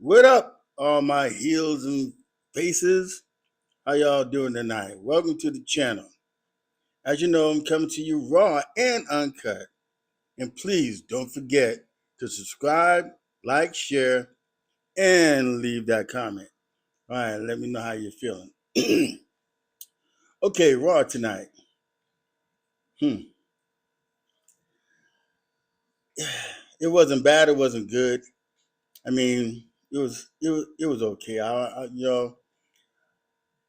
What up, all my heels and faces? How y'all doing tonight? Welcome to the channel. As you know, I'm coming to you raw and uncut. And please don't forget to subscribe, like, share, and leave that comment. All right, let me know how you're feeling. Okay, raw tonight. Hmm. It wasn't bad. It wasn't good. I mean, it was okay.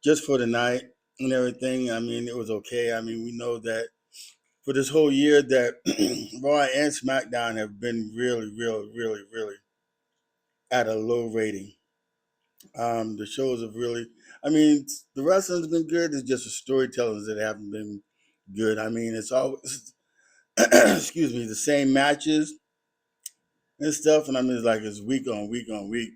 Just for the night and everything. I mean, it was okay. I mean, we know that for this whole year that Raw and SmackDown have been really at a low rating. The shows have really, I mean, the wrestling's been good. It's just the storytellers that haven't been good. I mean, it's always, excuse me, the same matches and stuff. And I mean, it's week on week on week.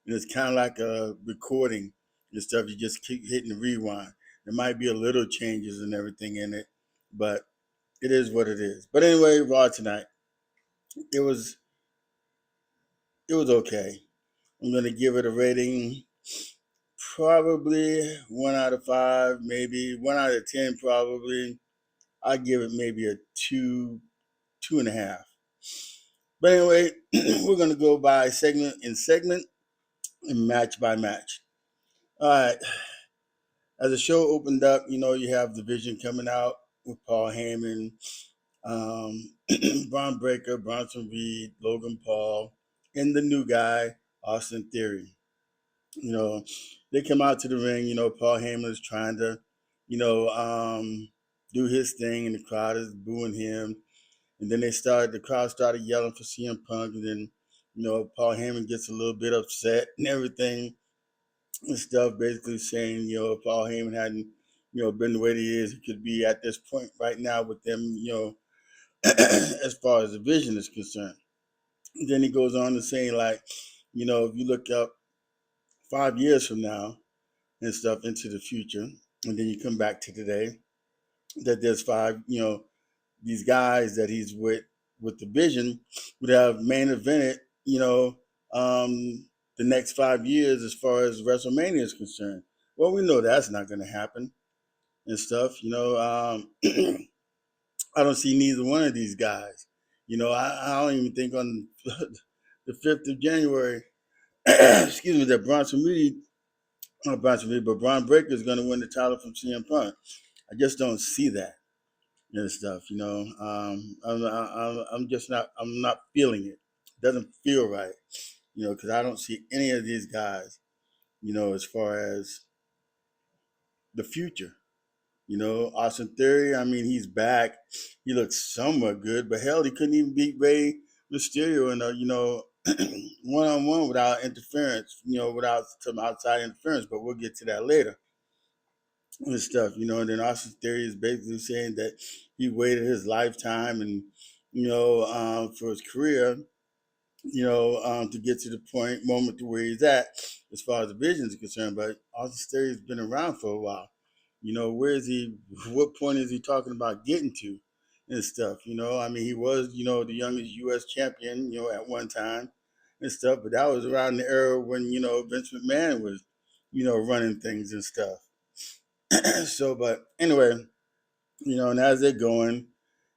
And it's kind of like a recording and stuff. You just keep hitting the rewind. There might be a little changes and everything in it, but it is what it is. But anyway, Raw tonight. It was it was okay. I'm gonna give it a rating, probably 1 out of 5, maybe 1 out of 10, probably. I give it maybe a two, 2.5. But anyway, we're gonna go by segment in segment and match by match. All right. As the show opened up, you have Division coming out with Paul Heyman, um, Bron Breakker, Bronson Reed, Logan Paul, and the new guy, Austin Theory. You know, they come out to the ring. Paul Heyman is trying to, do his thing, and the crowd is booing him. And then the crowd started yelling for CM Punk, and then, Paul Heyman gets a little bit upset and everything and stuff, basically saying, if Paul Heyman hadn't, been the way he is, he could be at this point right now with them, as far as the vision is concerned. And then he goes on to say, like, if you look up 5 years from now and stuff into the future, and then you come back to today, that there's five, these guys that he's with the vision would have main evented, the next 5 years as far as WrestleMania is concerned. Well, we know that's not going to happen and stuff. I don't see neither one of these guys. I don't even think on the 5th of January, excuse me, that Bronson Reed, not Bronson Reed, but Bron Breakker is going to win the title from CM Punk. I just don't see that and stuff. I'm just not. I'm not feeling it. It doesn't feel right. Because I don't see any of these guys. As far as the future. Austin Theory. I mean, he's back. He looks somewhat good, but hell, he couldn't even beat Ray Mysterio in a one on one without interference. Without some outside interference. But we'll get to that later and stuff. And then Austin Theory is basically saying that he waited his lifetime and for his career, to get to the moment to where he's at as far as the vision is concerned. But Austin Theory's been around for a while. Where is he? What point is he talking about getting to and stuff? I mean, he was, the youngest U.S. champion, at one time and stuff, but that was around the era when, Vince McMahon was, running things and stuff. So, but anyway, and as they're going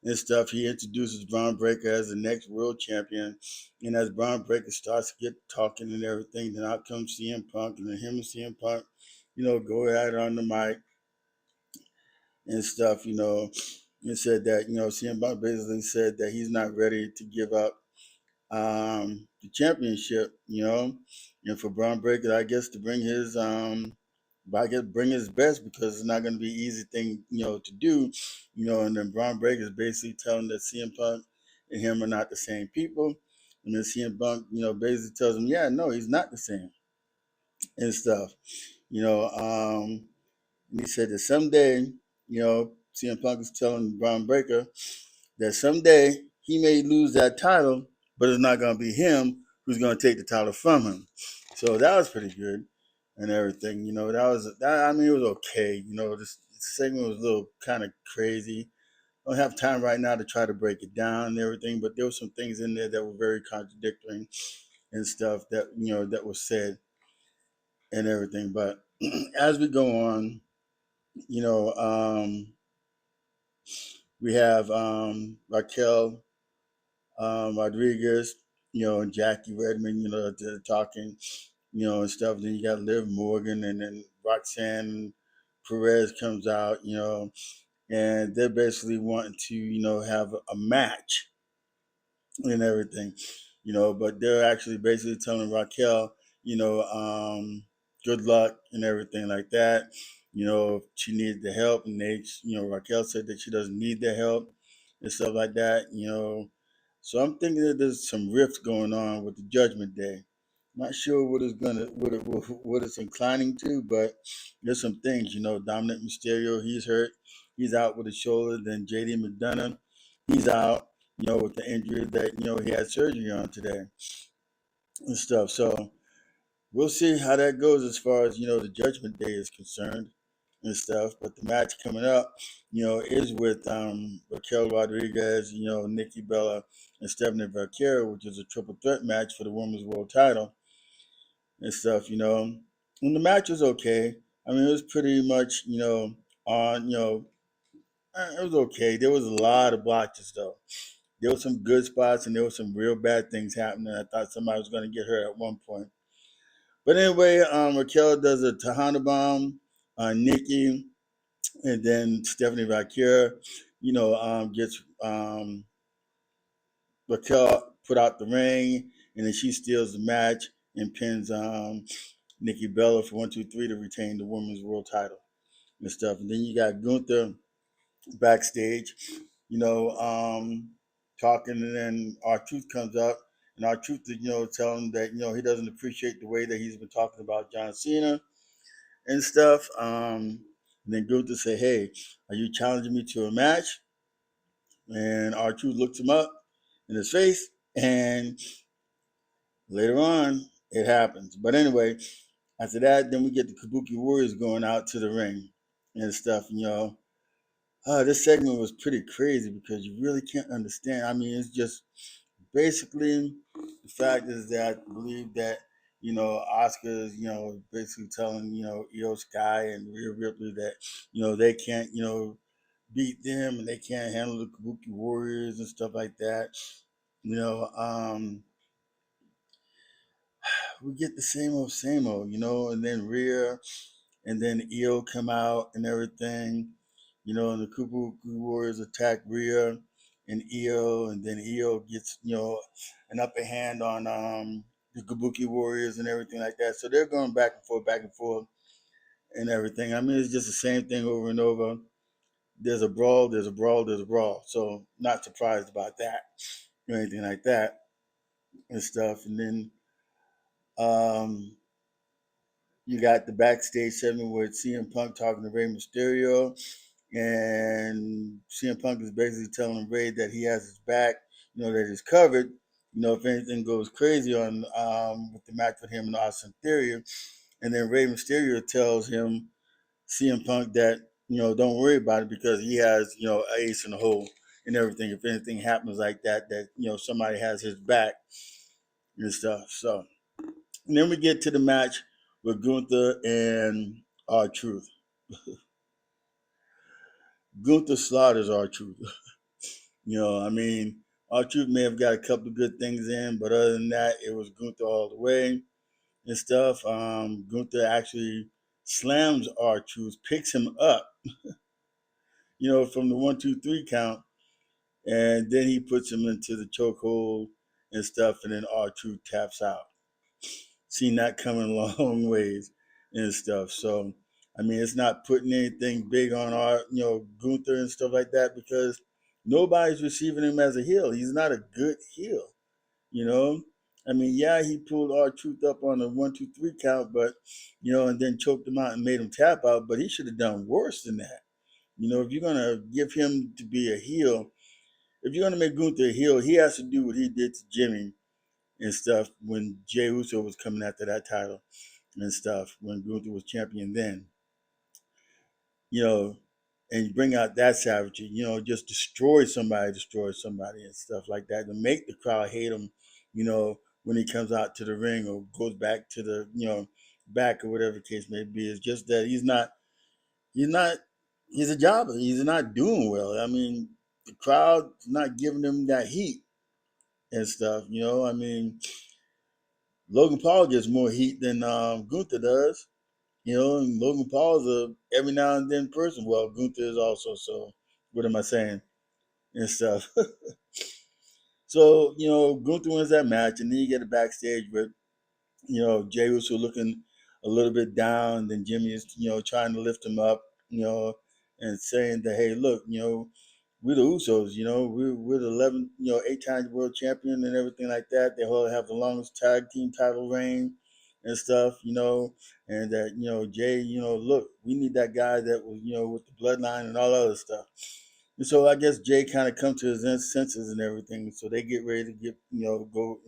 and stuff, he introduces Bron Breakker as the next world champion. And as Bron Breakker starts to get talking and everything, then out comes CM Punk, and then him and CM Punk, go at it on the mic and stuff, and said that, CM Punk basically said that he's not ready to give up the championship, and for Bron Breakker, I guess, to bring his but I guess bring his best, because it's not going to be an easy thing, to do, and then Bron Breakker is basically telling that CM Punk and him are not the same people, and then CM Punk, basically tells him, yeah, no, he's not the same and stuff, and he said that someday, CM Punk is telling Bron Breakker that someday he may lose that title, but it's not going to be him who's going to take the title from him. So that was pretty good and everything. I mean, it was okay. This segment was a little kind of crazy. I don't have time right now to try to break it down and everything, but there were some things in there that were very contradictory and stuff that that was said and everything. But as we go on, you know, we have Raquel Rodriguez, and Jackie Redmond, talking, and stuff. Then you got Liv Morgan, and then Roxanne Perez comes out, and they're basically wanting to, have a match and everything, but they're actually basically telling Raquel, good luck and everything like that. If she needed the help, and Raquel said that she doesn't need the help and stuff like that, So I'm thinking that there's some rifts going on with the Judgment Day. Not sure what it's inclining to, but there's some things, Dominic Mysterio, he's hurt. He's out with his shoulder. Then JD McDonough, he's out, with the injury that, he had surgery on today and stuff. So we'll see how that goes as far as, the Judgment Day is concerned and stuff. But the match coming up, is with Raquel Rodriguez, Nikki Bella, and Stephenie Vaquer, which is a triple threat match for the women's world title and stuff, And the match was okay. I mean, it was pretty much, on, it was okay. There was a lot of blotches though. There were some good spots and there were some real bad things happening. I thought somebody was going to get hurt at one point. But anyway, Raquel does a Tahana bomb on Nikki, and then Stephenie Vaquer, gets Raquel put out the ring, and then she steals the match and pins Nikki Bella for 1, 2, 3 to retain the women's world title and stuff. And then you got Gunther backstage, talking, and then R-Truth comes up, and R-Truth, telling him that, he doesn't appreciate the way that he's been talking about John Cena and stuff. And then Gunther say, hey, are you challenging me to a match? And R-Truth looks him up in his face, and later on, it happens. But anyway, after that, then we get the Kabuki Warriors going out to the ring and stuff, this segment was pretty crazy because you really can't understand. I mean, it's just basically the fact is that I believe that, Oscar's, basically telling, Io Sky and Rhea Ripley that, they can't, beat them and they can't handle the Kabuki Warriors and stuff like that. You know, um, we get the same old, and then Rhea and then Io come out and everything, and the Kabuki Warriors attack Rhea and Io, and then Io gets, an upper hand on the Kabuki Warriors and everything like that. So they're going back and forth, and everything. I mean, it's just the same thing over and over. There's a brawl, there's a brawl, there's a brawl. So not surprised about that or anything like that and stuff. And then um, you got the backstage segment with CM Punk talking to Rey Mysterio, and CM Punk is basically telling Rey that he has his back, that he's covered. If anything goes crazy on with the match with him and Austin Theory, and then Rey Mysterio tells him CM Punk that don't worry about it because he has an ace in the hole and everything. If anything happens like that, that somebody has his back and stuff. So and then we get to the match with Gunther and R-Truth. Gunther slaughters R-Truth. I mean, R-Truth may have got a couple of good things in, but other than that, it was Gunther all the way and stuff. Gunther actually slams R-Truth, picks him up, from the 1, 2, 3 count, and then he puts him into the chokehold and stuff, and then R-Truth taps out. Seen that coming a long ways and stuff. So, I mean, it's not putting anything big on Gunther and stuff like that because nobody's receiving him as a heel. He's not a good heel, you know. I mean, yeah, he pulled R-Truth up on the 1, 2, 3 count, but and then choked him out and made him tap out. But he should have done worse than that. If you're gonna give him to be a heel, if you're gonna make Gunther a heel, he has to do what he did to Jimmy and stuff when Jey Uso was coming after that title and stuff when Gunther was champion then. And bring out that savagery, just destroy somebody and stuff like that to make the crowd hate him, when he comes out to the ring or goes back to the back or whatever the case may be. It's just that he's not he's a jobber. He's not doing well. I mean, the crowd's not giving him that heat and stuff. I mean, Logan Paul gets more heat than Gunther does. And Logan Paul's a every now and then person. Well, Gunther is also. So what am I saying and stuff? So Gunther wins that match, and then you get a backstage with Jey Uso looking a little bit down. Then Jimmy is trying to lift him up, and saying that, hey, look, we're the Usos, we're the 11, 8 times world champion and everything like that. They all have the longest tag team title reign and stuff, and that Jay, look, we need that guy that was with the bloodline and all other stuff. And so I guess Jay kind of come to his senses and everything. So they get ready to get go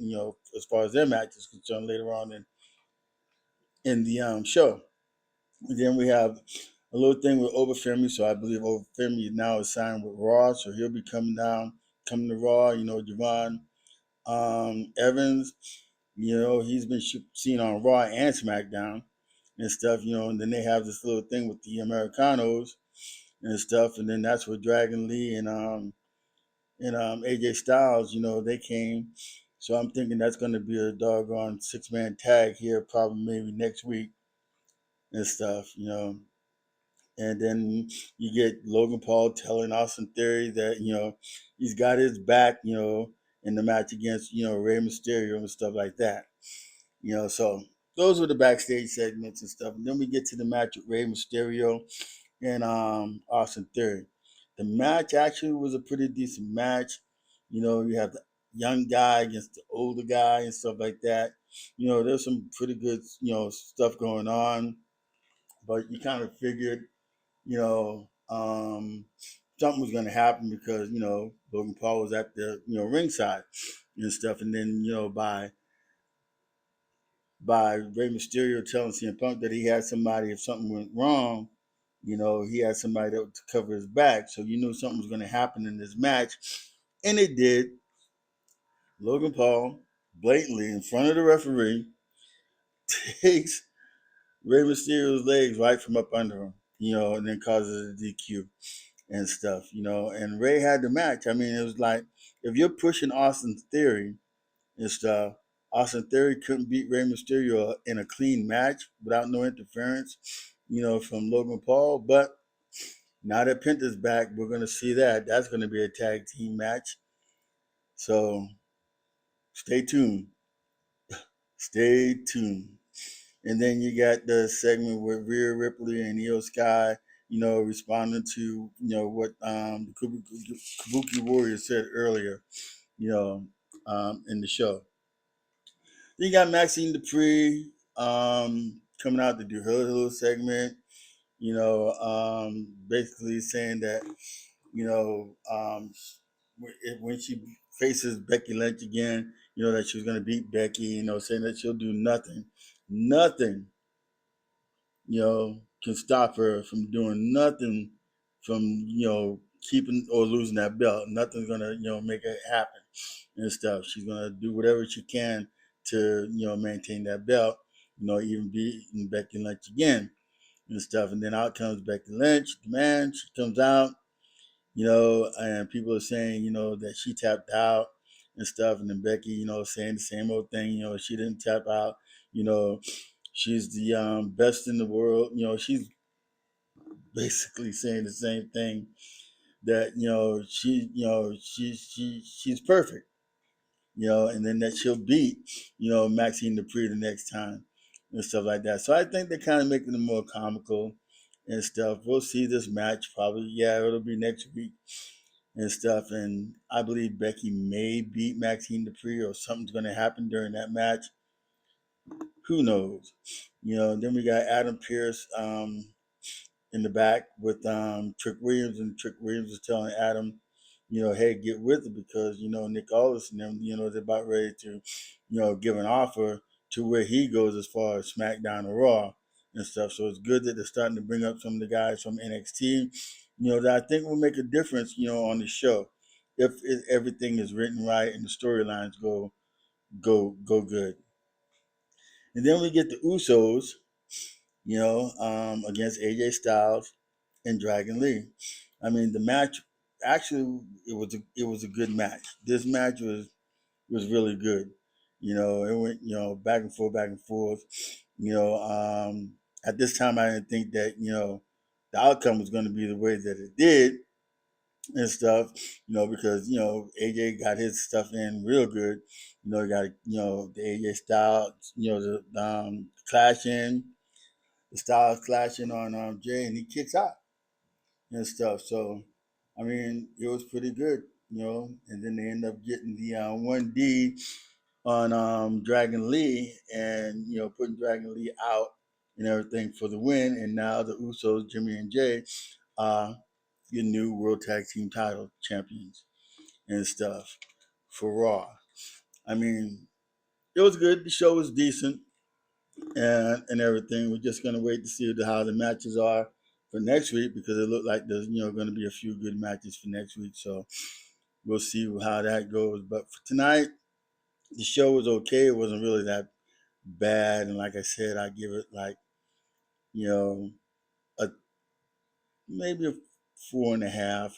as far as their match is concerned later on in the show. And then we have a little thing with Overfemi. So I believe Overfemi now is signed with Raw, so he'll be coming to Raw. Javon Evans, he's been seen on Raw and SmackDown and stuff. And then they have this little thing with the Americanos and stuff, and then that's where Dragon Lee and AJ Styles, they came. So I'm thinking that's going to be a doggone 6-man tag here, probably maybe next week and stuff. And then you get Logan Paul telling Austin Theory that, he's got his back, in the match against, Rey Mysterio and stuff like that. So those were the backstage segments and stuff. And then we get to the match with Rey Mysterio and Austin Theory. The match actually was a pretty decent match. You have the young guy against the older guy and stuff like that. There's some pretty good, stuff going on. But you kind of figured, you know, um, something was going to happen because, Logan Paul was at the, ringside and stuff. And then, by Rey Mysterio telling CM Punk that he had somebody, if something went wrong, he had somebody to cover his back. So you knew something was going to happen in this match. And it did. Logan Paul, blatantly in front of the referee, takes Rey Mysterio's legs right from up under him, and then causes a DQ and stuff, And Ray had the match. I mean, it was like, if you're pushing Austin's Theory and stuff, Austin Theory couldn't beat Rey Mysterio in a clean match without no interference, from Logan Paul. But now that Penta's back, we're going to see that. That's going to be a tag team match. So stay tuned. Stay tuned. And then you got the segment with Rhea Ripley and Io Sky, responding to, what the Kabuki Warrior said earlier, in the show. Then you got Maxine Dupree coming out to do her little segment, basically saying that, when she faces Becky Lynch again, that she was going to beat Becky, saying that she'll do nothing, can stop her from doing nothing from, keeping or losing that belt. Nothing's going to, make it happen and stuff. She's going to do whatever she can to, maintain that belt, even beating Becky Lynch again and stuff. And then out comes Becky Lynch, the man. She comes out, and people are saying, that she tapped out and stuff. And then Becky, saying the same old thing, she didn't tap out, she's the best in the world. She's basically saying the same thing that, she's perfect, and then that she'll beat, Maxine Dupree the next time and stuff like that. So I think they're kind of making it more comical and stuff. We'll see this match probably. Yeah, it'll be next week and stuff. And I believe Becky may beat Maxine Dupree or something's going to happen during that match. Who knows? Then we got Adam Pearce in the back with Trick Williams, and Trick Williams is telling Adam, hey, get with it because, Nick Aldis and them, they're about ready to, give an offer to where he goes as far as SmackDown or Raw and stuff. So it's good that they're starting to bring up some of the guys from NXT, that I think will make a difference, on the show if everything is written right and the storylines go go good. And then we get the Usos, against AJ Styles and Dragon Lee. I mean, the match actually it was a good match. This match was really good. It went back and forth. At this time, I didn't think that the outcome was going to be the way that it did and stuff. Because AJ got his stuff in real good. He got the AJ style. The clashing, the styles clashing on Jay, and he kicks out and stuff. So, I mean, it was pretty good. And then they end up getting the 1D on Dragon Lee, and putting Dragon Lee out and everything for the win. And now the Usos, Jimmy and Jay, are your new World Tag Team Title champions and stuff for Raw. I mean, it was good. The show was decent and everything. We're just gonna wait to see how the matches are for next week, because it looked like there's going to be a few good matches for next week. So we'll see how that goes. But for tonight, the show was okay. It wasn't really that bad, and like I said, I give it like you know a maybe a 4.5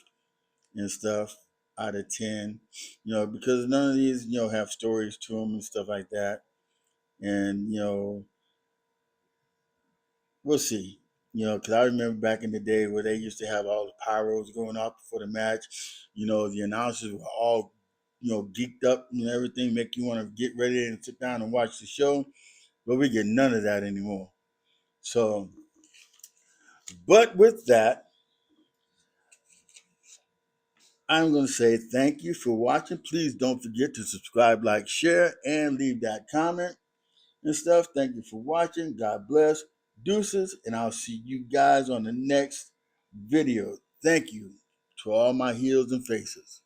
and stuff out of 10. Because none of these have stories to them and stuff like that, and we'll see. Because I remember back in the day where they used to have all the pyros going off before the match. The announcers were all geeked up and everything, make you want to get ready and sit down and watch the show. But we get none of that anymore. So, but with that, I'm going to say thank you for watching. Please don't forget to subscribe, like, share, and leave that comment and stuff. Thank you for watching. God bless. Deuces, and I'll see you guys on the next video. Thank you to all my heels and faces.